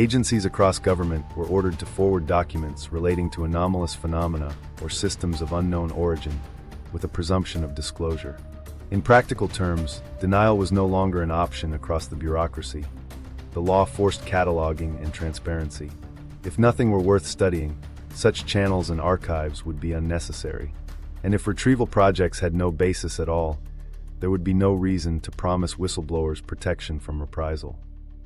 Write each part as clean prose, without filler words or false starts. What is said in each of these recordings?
Agencies across government were ordered to forward documents relating to anomalous phenomena or systems of unknown origin, with a presumption of disclosure. In practical terms, denial was no longer an option across the bureaucracy. The law forced cataloging and transparency. If nothing were worth studying, such channels and archives would be unnecessary. And if retrieval projects had no basis at all, there would be no reason to promise whistleblowers protection from reprisal.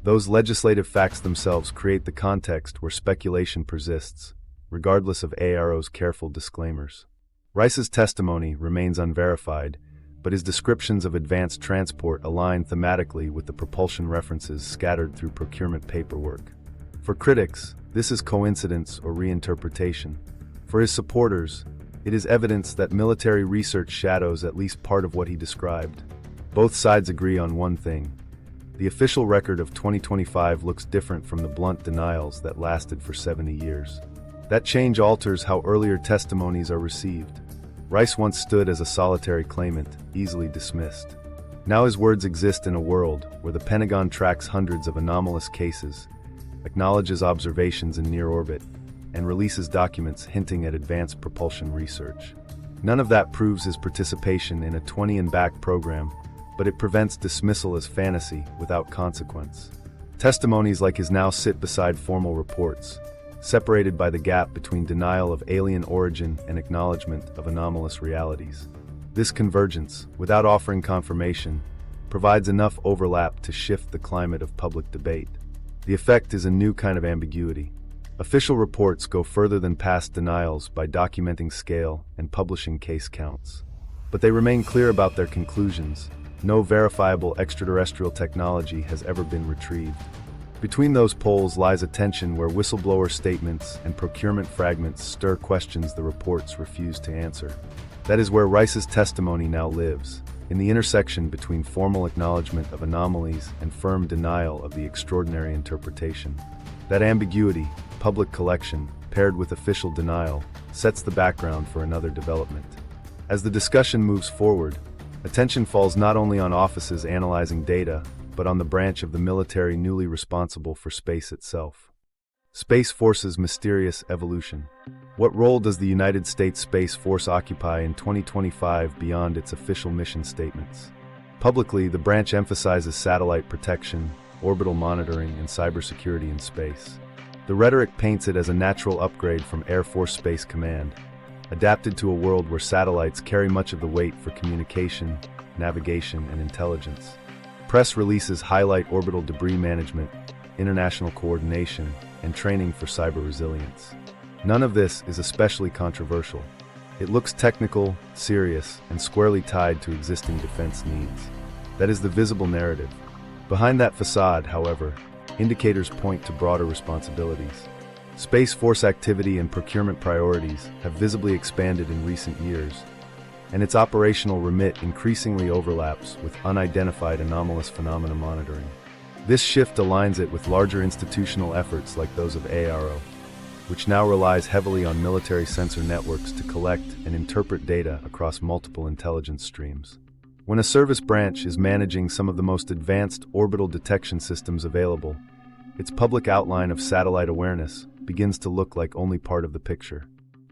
Those legislative facts themselves create the context where speculation persists, regardless of AARO's careful disclaimers. Rice's testimony remains unverified, but his descriptions of advanced transport align thematically with the propulsion references scattered through procurement paperwork. For critics, this is coincidence or reinterpretation. For his supporters, it is evidence that military research shadows at least part of what he described. Both sides agree on one thing. The official record of 2025 looks different from the blunt denials that lasted for 70 years. That change alters how earlier testimonies are received. Rice once stood as a solitary claimant, easily dismissed. Now his words exist in a world where the Pentagon tracks hundreds of anomalous cases, acknowledges observations in near orbit, and releases documents hinting at advanced propulsion research. None of that proves his participation in a 20-and-back program, but it prevents dismissal as fantasy without consequence. Testimonies like his now sit beside formal reports, separated by the gap between denial of alien origin and acknowledgement of anomalous realities. This convergence, without offering confirmation, provides enough overlap to shift the climate of public debate. The effect is a new kind of ambiguity. Official reports go further than past denials by documenting scale and publishing case counts. But they remain clear about their conclusions. No verifiable extraterrestrial technology has ever been retrieved. Between those poles lies a tension where whistleblower statements and procurement fragments stir questions the reports refuse to answer. That is where Rice's testimony now lives, in the intersection between formal acknowledgement of anomalies and firm denial of the extraordinary interpretation. That ambiguity, public collection, paired with official denial, sets the background for another development. As the discussion moves forward, attention falls not only on offices analyzing data, but on the branch of the military newly responsible for space itself. Space Force's mysterious evolution. What role does the United States Space Force occupy in 2025 beyond its official mission statements? Publicly, the branch emphasizes satellite protection, orbital monitoring, and cybersecurity in space. The rhetoric paints it as a natural upgrade from Air Force Space Command, adapted to a world where satellites carry much of the weight for communication, navigation, and intelligence. Press releases highlight orbital debris management, international coordination, and training for cyber resilience. None of this is especially controversial. It looks technical, serious, and squarely tied to existing defense needs. That is the visible narrative. Behind that facade, however, indicators point to broader responsibilities. Space Force activity and procurement priorities have visibly expanded in recent years, and its operational remit increasingly overlaps with unidentified anomalous phenomena monitoring. This shift aligns it with larger institutional efforts like those of AARO, which now relies heavily on military sensor networks to collect and interpret data across multiple intelligence streams. When a service branch is managing some of the most advanced orbital detection systems available, its public outline of satellite awareness begins to look like only part of the picture.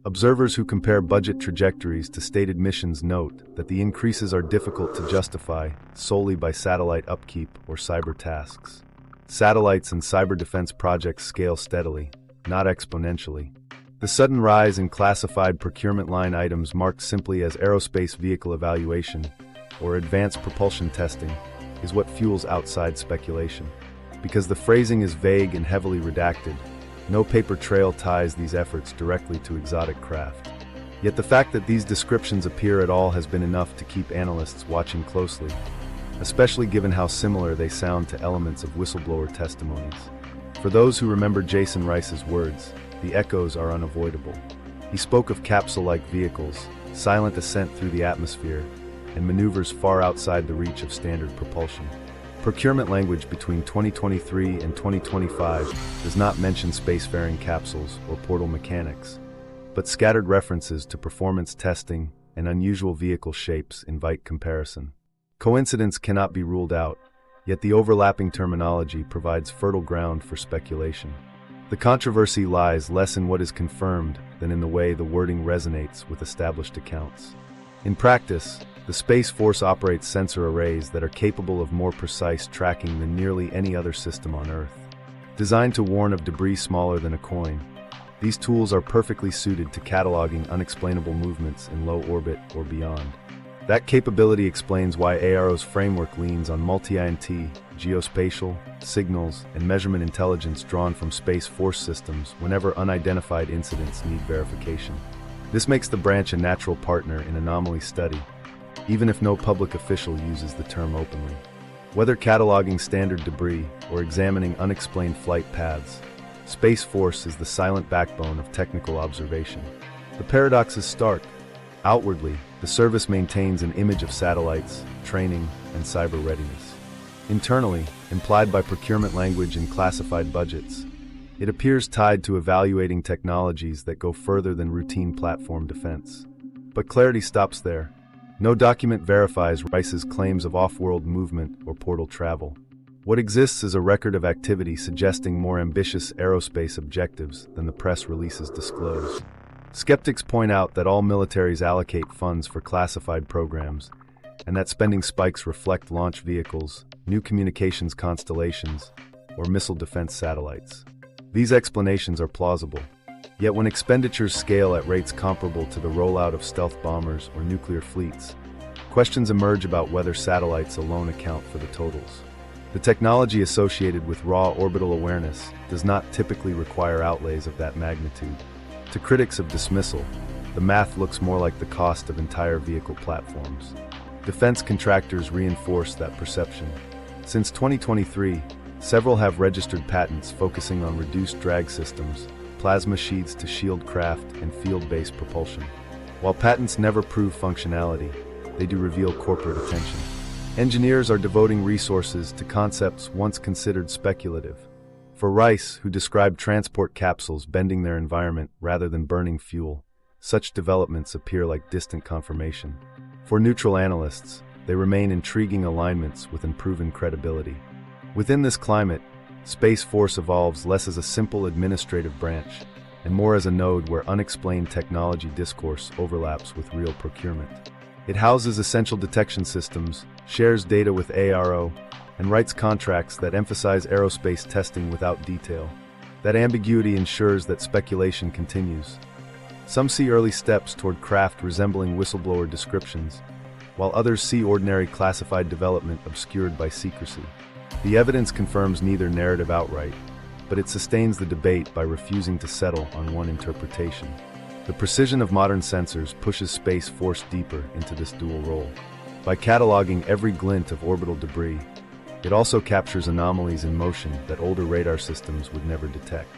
Observers who compare budget trajectories to stated missions note that the increases are difficult to justify solely by satellite upkeep or cyber tasks. Satellites and cyber defense projects scale steadily, not exponentially. The sudden rise in classified procurement line items marked simply as aerospace vehicle evaluation or advanced propulsion testing is what fuels outside speculation. Because the phrasing is vague and heavily redacted, no paper trail ties these efforts directly to exotic craft. Yet the fact that these descriptions appear at all has been enough to keep analysts watching closely, especially given how similar they sound to elements of whistleblower testimonies. For those who remember Jason Rice's words, the echoes are unavoidable. He spoke of capsule-like vehicles, silent ascent through the atmosphere, and maneuvers far outside the reach of standard propulsion. Procurement language between 2023 and 2025 does not mention spacefaring capsules or portal mechanics, but scattered references to performance testing and unusual vehicle shapes invite comparison. Coincidence cannot be ruled out, yet the overlapping terminology provides fertile ground for speculation. The controversy lies less in what is confirmed than in the way the wording resonates with established accounts. In practice, the Space Force operates sensor arrays that are capable of more precise tracking than nearly any other system on Earth. Designed to warn of debris smaller than a coin, these tools are perfectly suited to cataloging unexplainable movements in low orbit or beyond. That capability explains why AARO's framework leans on multi-INT, geospatial, signals, and measurement intelligence drawn from Space Force systems whenever unidentified incidents need verification. This makes the branch a natural partner in anomaly study, even if no public official uses the term openly. Whether cataloging standard debris or examining unexplained flight paths, Space Force is the silent backbone of technical observation. The paradox is stark. Outwardly, the service maintains an image of satellites, training, and cyber readiness. Internally, implied by procurement language and classified budgets, it appears tied to evaluating technologies that go further than routine platform defense. But clarity stops there. No document verifies RICE's claims of off-world movement or portal travel. What exists is a record of activity suggesting more ambitious aerospace objectives than the press releases disclose. Skeptics point out that all militaries allocate funds for classified programs, and that spending spikes reflect launch vehicles, new communications constellations, or missile defense satellites. These explanations are plausible. Yet when expenditures scale at rates comparable to the rollout of stealth bombers or nuclear fleets, questions emerge about whether satellites alone account for the totals. The technology associated with raw orbital awareness does not typically require outlays of that magnitude. To critics of dismissal, the math looks more like the cost of entire vehicle platforms. Defense contractors reinforce that perception. Since 2023, several have registered patents focusing on reduced drag systems, plasma sheaths to shield craft, and field-based propulsion. While patents never prove functionality, they do reveal corporate attention. Engineers are devoting resources to concepts once considered speculative. For Rice, who described transport capsules bending their environment rather than burning fuel, such developments appear like distant confirmation. For neutral analysts, they remain intriguing alignments with unproven credibility. Within this climate, Space Force evolves less as a simple administrative branch and more as a node where unexplained technology discourse overlaps with real procurement. It houses essential detection systems, shares data with AARO, and writes contracts that emphasize aerospace testing without detail. That ambiguity ensures that speculation continues. Some see early steps toward craft resembling whistleblower descriptions, while others see ordinary classified development obscured by secrecy. The evidence confirms neither narrative outright, but it sustains the debate by refusing to settle on one interpretation. The precision of modern sensors pushes Space Force deeper into this dual role. By cataloging every glint of orbital debris, it also captures anomalies in motion that older radar systems would never detect.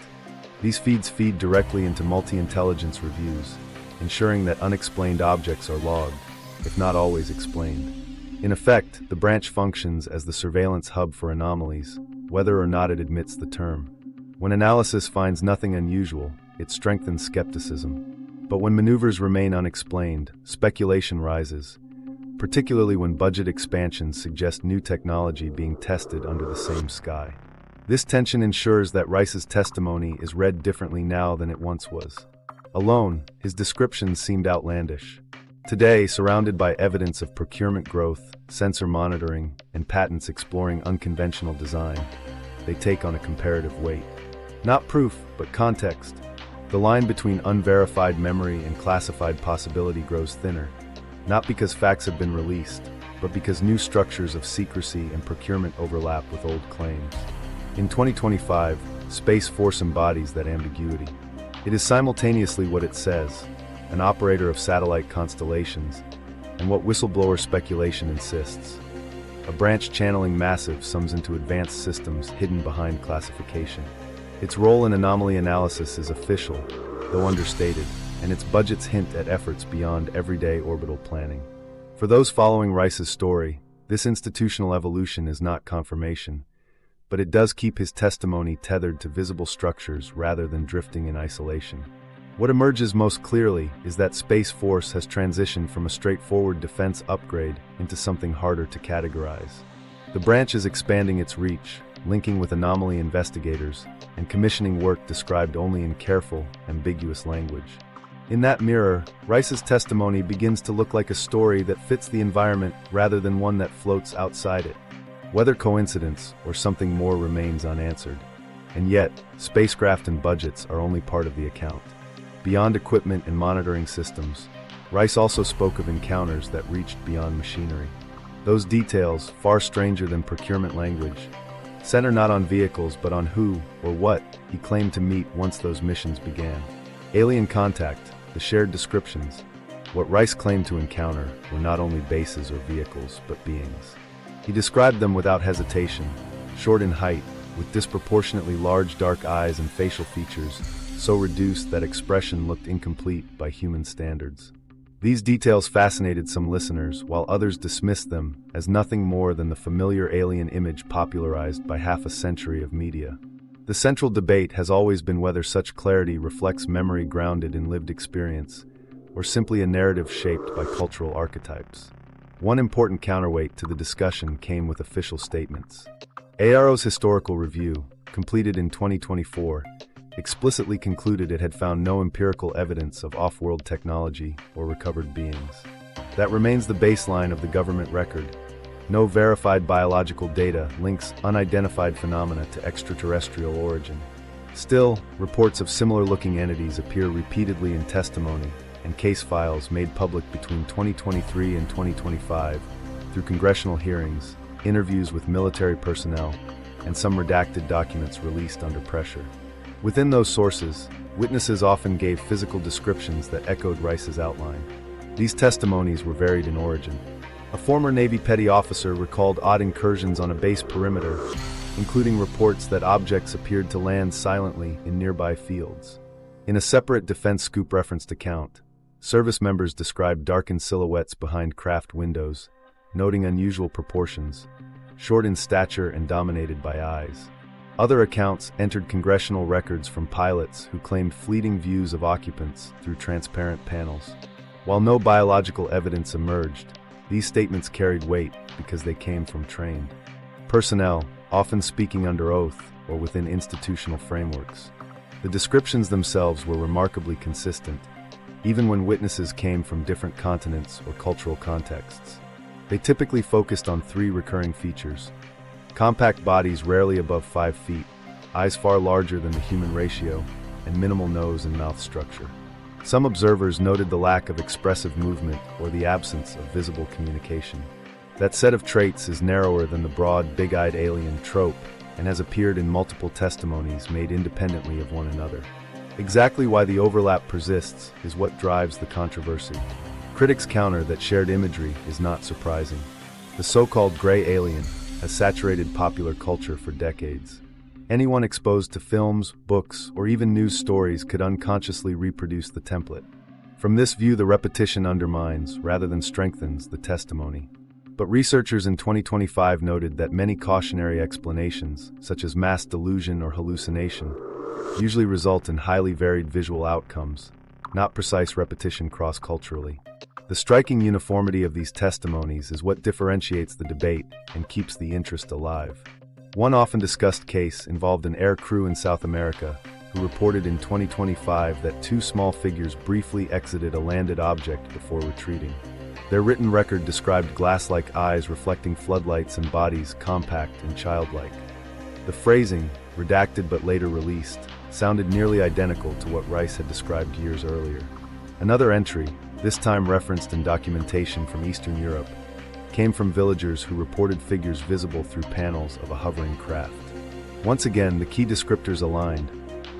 These feeds feed directly into multi-intelligence reviews, ensuring that unexplained objects are logged, if not always explained. In effect, the branch functions as the surveillance hub for anomalies, whether or not it admits the term. When analysis finds nothing unusual, it strengthens skepticism. But when maneuvers remain unexplained, speculation rises, particularly when budget expansions suggest new technology being tested under the same sky. This tension ensures that Rice's testimony is read differently now than it once was. Alone, his descriptions seemed outlandish. Today, surrounded by evidence of procurement growth, sensor monitoring, and patents exploring unconventional design, they take on a comparative weight. Not proof, but context. The line between unverified memory and classified possibility grows thinner, not because facts have been released, but because new structures of secrecy and procurement overlap with old claims. In 2025, Space Force embodies that ambiguity. It is simultaneously what it says, an operator of satellite constellations, and what whistleblower speculation insists. A branch channeling massive sums into advanced systems hidden behind classification. Its role in anomaly analysis is official, though understated, and its budgets hint at efforts beyond everyday orbital planning. For those following Rice's story, this institutional evolution is not confirmation, but it does keep his testimony tethered to visible structures rather than drifting in isolation. What emerges most clearly is that Space Force has transitioned from a straightforward defense upgrade into something harder to categorize. The branch is expanding its reach, linking with anomaly investigators, and commissioning work described only in careful, ambiguous language. In that mirror, Rice's testimony begins to look like a story that fits the environment rather than one that floats outside it. Whether coincidence or something more remains unanswered. And yet, spacecraft and budgets are only part of the account. Beyond equipment and monitoring systems, Rice also spoke of encounters that reached beyond machinery. Those details, far stranger than procurement language, center not on vehicles but on who or what he claimed to meet once those missions began. Alien contact, the shared descriptions. What Rice claimed to encounter were not only bases or vehicles, but beings. He described them without hesitation, short in height, with disproportionately large dark eyes and facial features so reduced that expression looked incomplete by human standards. These details fascinated some listeners, while others dismissed them as nothing more than the familiar alien image popularized by half a century of media. The central debate has always been whether such clarity reflects memory grounded in lived experience, or simply a narrative shaped by cultural archetypes. One important counterweight to the discussion came with official statements. AARO's historical review, completed in 2024, explicitly concluded it had found no empirical evidence of off-world technology or recovered beings. That remains the baseline of the government record. No verified biological data links unidentified phenomena to extraterrestrial origin. Still, reports of similar-looking entities appear repeatedly in testimony and case files made public between 2023 and 2025 through congressional hearings, interviews with military personnel, and some redacted documents released under pressure. Within those sources, witnesses often gave physical descriptions that echoed Rice's outline. These testimonies were varied in origin. A former Navy petty officer recalled odd incursions on a base perimeter, including reports that objects appeared to land silently in nearby fields. In a separate Defense Scoop referenced account, service members described darkened silhouettes behind craft windows, noting unusual proportions, short in stature and dominated by eyes. Other accounts entered congressional records from pilots who claimed fleeting views of occupants through transparent panels. While no biological evidence emerged, these statements carried weight because they came from trained personnel, often speaking under oath or within institutional frameworks. The descriptions themselves were remarkably consistent, even when witnesses came from different continents or cultural contexts. They typically focused on three recurring features: compact bodies rarely above 5 feet, eyes far larger than the human ratio, and minimal nose and mouth structure. Some observers noted the lack of expressive movement or the absence of visible communication. That set of traits is narrower than the broad, big-eyed alien trope and has appeared in multiple testimonies made independently of one another. Exactly why the overlap persists is what drives the controversy. Critics counter that shared imagery is not surprising. The so-called gray alien has saturated popular culture for decades. Anyone exposed to films, books, or even news stories could unconsciously reproduce the template. From this view, the repetition undermines, rather than strengthens, the testimony. But researchers in 2025 noted that many cautionary explanations, such as mass delusion or hallucination, usually result in highly varied visual outcomes, not precise repetition cross-culturally. The striking uniformity of these testimonies is what differentiates the debate and keeps the interest alive. One often discussed case involved an air crew in South America who reported in 2025 that two small figures briefly exited a landed object before retreating. Their written record described glass-like eyes reflecting floodlights and bodies compact and childlike. The phrasing, redacted but later released, sounded nearly identical to what Rice had described years earlier. Another entry, this time referenced in documentation from Eastern Europe, came from villagers who reported figures visible through panels of a hovering craft. Once again, the key descriptors aligned: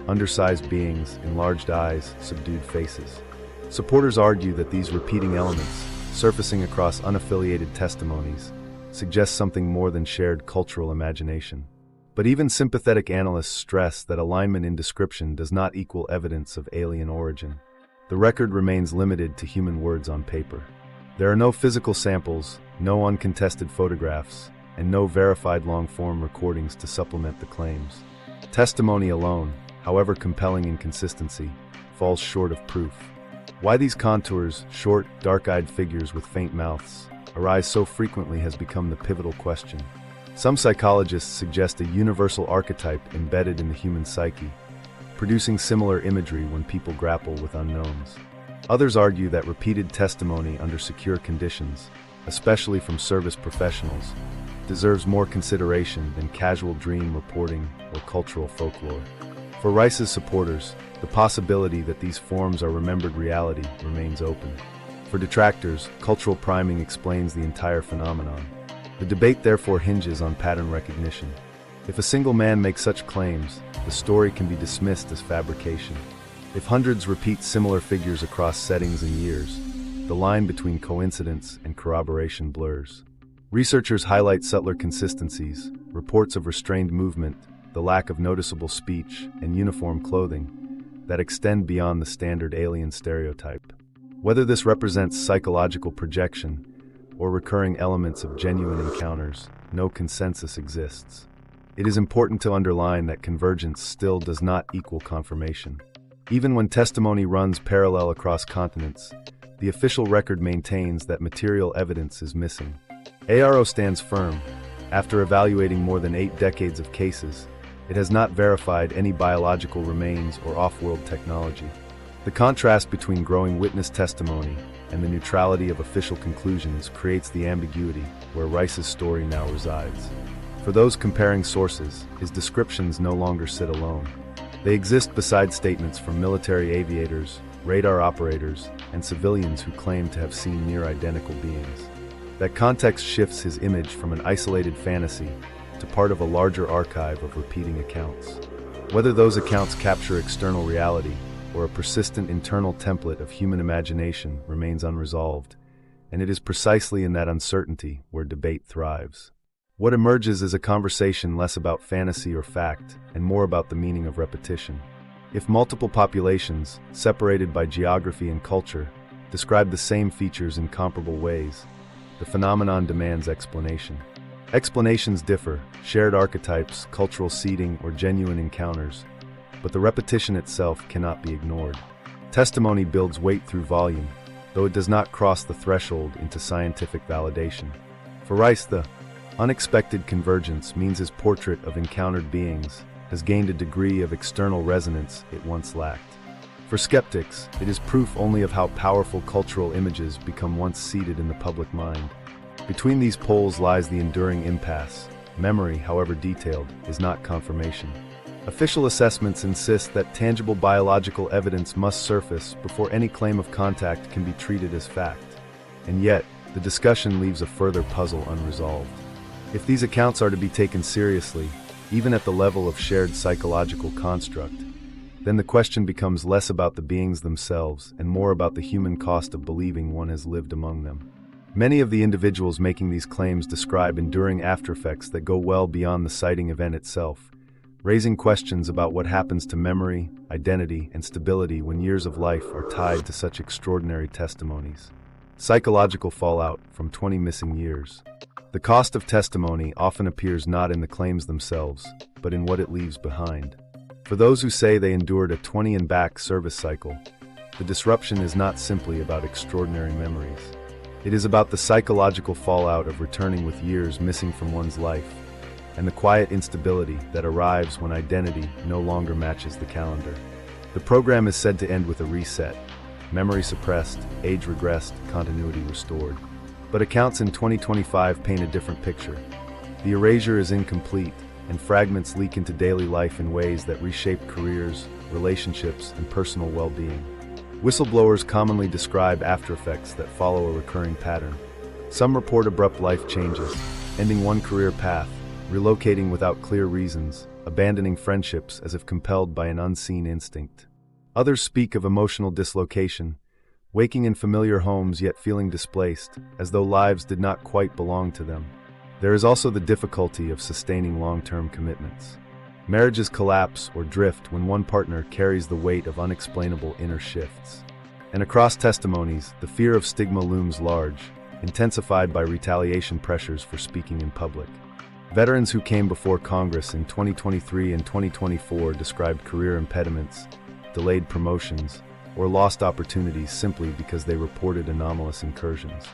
undersized beings, enlarged eyes, subdued faces. Supporters argue that these repeating elements, surfacing across unaffiliated testimonies, suggest something more than shared cultural imagination. But even sympathetic analysts stress that alignment in description does not equal evidence of alien origin. The record remains limited to human words on paper. There are no physical samples, no uncontested photographs, and no verified long-form recordings to supplement the claims. Testimony alone, however compelling in consistency, falls short of proof. Why these contours, short, dark-eyed figures with faint mouths, arise so frequently has become the pivotal question. Some psychologists suggest a universal archetype embedded in the human psyche, producing similar imagery when people grapple with unknowns. Others argue that repeated testimony under secure conditions, especially from service professionals, deserves more consideration than casual dream reporting or cultural folklore. For Rice's supporters, the possibility that these forms are remembered reality remains open. For detractors, cultural priming explains the entire phenomenon. The debate therefore hinges on pattern recognition. If a single man makes such claims, the story can be dismissed as fabrication. If hundreds repeat similar figures across settings and years, the line between coincidence and corroboration blurs. Researchers highlight subtler consistencies, reports of restrained movement, the lack of noticeable speech, and uniform clothing that extend beyond the standard alien stereotype. Whether this represents psychological projection or recurring elements of genuine encounters, no consensus exists. It is important to underline that convergence still does not equal confirmation. Even when testimony runs parallel across continents, the official record maintains that material evidence is missing. ARO stands firm. After evaluating more than 8 decades of cases, it has not verified any biological remains or off-world technology. The contrast between growing witness testimony and the neutrality of official conclusions creates the ambiguity where Rice's story now resides. For those comparing sources, his descriptions no longer sit alone. They exist beside statements from military aviators, radar operators, and civilians who claim to have seen near-identical beings. That context shifts his image from an isolated fantasy to part of a larger archive of repeating accounts. Whether those accounts capture external reality or a persistent internal template of human imagination remains unresolved, and it is precisely in that uncertainty where debate thrives. What emerges is a conversation less about fantasy or fact, and more about the meaning of repetition. If multiple populations, separated by geography and culture, describe the same features in comparable ways, the phenomenon demands explanation. Explanations differ, shared archetypes, cultural seeding, or genuine encounters, but the repetition itself cannot be ignored. Testimony builds weight through volume, though it does not cross the threshold into scientific validation. For Rice, the unexpected convergence means his portrait of encountered beings has gained a degree of external resonance it once lacked. For skeptics, it is proof only of how powerful cultural images become once seated in the public mind. Between these poles lies the enduring impasse. Memory, however detailed, is not confirmation. Official assessments insist that tangible biological evidence must surface before any claim of contact can be treated as fact. And yet, the discussion leaves a further puzzle unresolved. If these accounts are to be taken seriously, even at the level of shared psychological construct, then the question becomes less about the beings themselves and more about the human cost of believing one has lived among them. Many of the individuals making these claims describe enduring aftereffects that go well beyond the sighting event itself, raising questions about what happens to memory, identity, and stability when years of life are tied to such extraordinary testimonies. Psychological fallout from 20 missing years. The cost of testimony often appears not in the claims themselves, but in what it leaves behind. For those who say they endured a 20 and back service cycle, the disruption is not simply about extraordinary memories. It is about the psychological fallout of returning with years missing from one's life, and the quiet instability that arrives when identity no longer matches the calendar. The program is said to end with a reset, memory suppressed, age regressed, continuity restored. But accounts in 2025 paint a different picture. The erasure is incomplete, and fragments leak into daily life in ways that reshape careers, relationships, and personal well-being. Whistleblowers commonly describe aftereffects that follow a recurring pattern. Some report abrupt life changes, ending one career path, relocating without clear reasons, abandoning friendships as if compelled by an unseen instinct. Others speak of emotional dislocation, waking in familiar homes yet feeling displaced, as though lives did not quite belong to them. There is also the difficulty of sustaining long-term commitments. Marriages collapse or drift when one partner carries the weight of unexplainable inner shifts. And across testimonies, the fear of stigma looms large, intensified by retaliation pressures for speaking in public. Veterans who came before Congress in 2023 and 2024 described career impediments, delayed promotions, or lost opportunities simply because they reported anomalous incursions.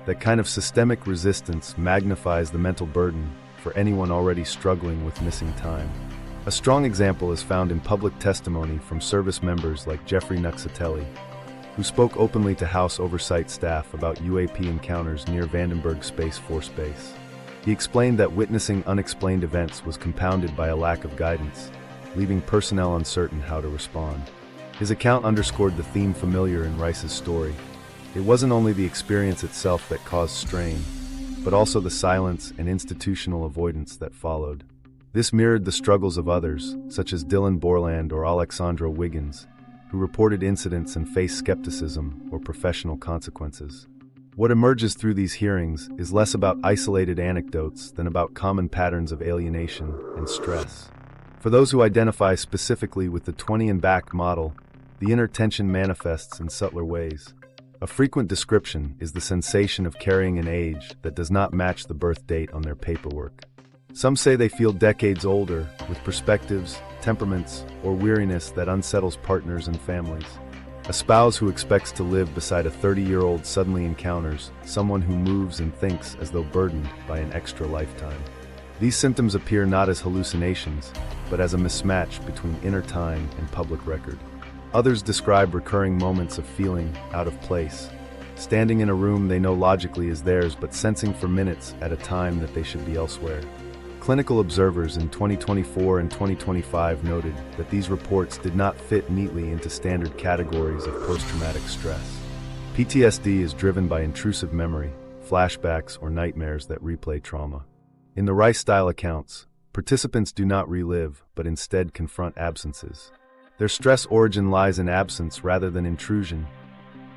That kind of systemic resistance magnifies the mental burden for anyone already struggling with missing time. A strong example is found in public testimony from service members like Jeffrey Nuxatelli, who spoke openly to House Oversight staff about UAP encounters near Vandenberg Space Force Base. He explained that witnessing unexplained events was compounded by a lack of guidance, leaving personnel uncertain how to respond. His account underscored the theme familiar in Rice's story. It wasn't only the experience itself that caused strain, but also the silence and institutional avoidance that followed. This mirrored the struggles of others, such as Dylan Borland or Alexandra Wiggins, who reported incidents and faced skepticism or professional consequences. What emerges through these hearings is less about isolated anecdotes than about common patterns of alienation and stress. For those who identify specifically with the 20 and back model, the inner tension manifests in subtler ways. A frequent description is the sensation of carrying an age that does not match the birth date on their paperwork. Some say they feel decades older, with perspectives, temperaments, or weariness that unsettles partners and families. A spouse who expects to live beside a 30-year-old suddenly encounters someone who moves and thinks as though burdened by an extra lifetime. These symptoms appear not as hallucinations, but as a mismatch between inner time and public record. Others describe recurring moments of feeling out of place, standing in a room they know logically is theirs but sensing for minutes at a time that they should be elsewhere. Clinical observers in 2024 and 2025 noted that these reports did not fit neatly into standard categories of post-traumatic stress. PTSD is driven by intrusive memory, flashbacks, or nightmares that replay trauma. In the Rice-style accounts, participants do not relive, but instead confront absences. Their stress origin lies in absence rather than intrusion.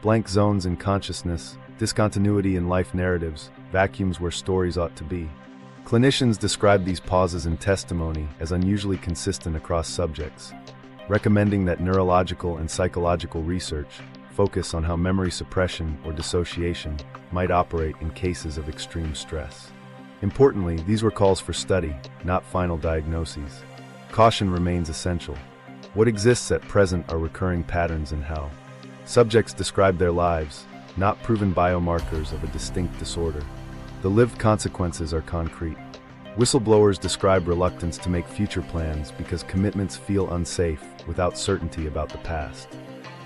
Blank zones in consciousness, discontinuity in life narratives, vacuums where stories ought to be. Clinicians describe these pauses in testimony as unusually consistent across subjects, recommending that neurological and psychological research focus on how memory suppression or dissociation might operate in cases of extreme stress. Importantly, these were calls for study, not final diagnoses. Caution remains essential. What exists at present are recurring patterns in how subjects describe their lives, not proven biomarkers of a distinct disorder. The lived consequences are concrete. Whistleblowers describe reluctance to make future plans because commitments feel unsafe without certainty about the past.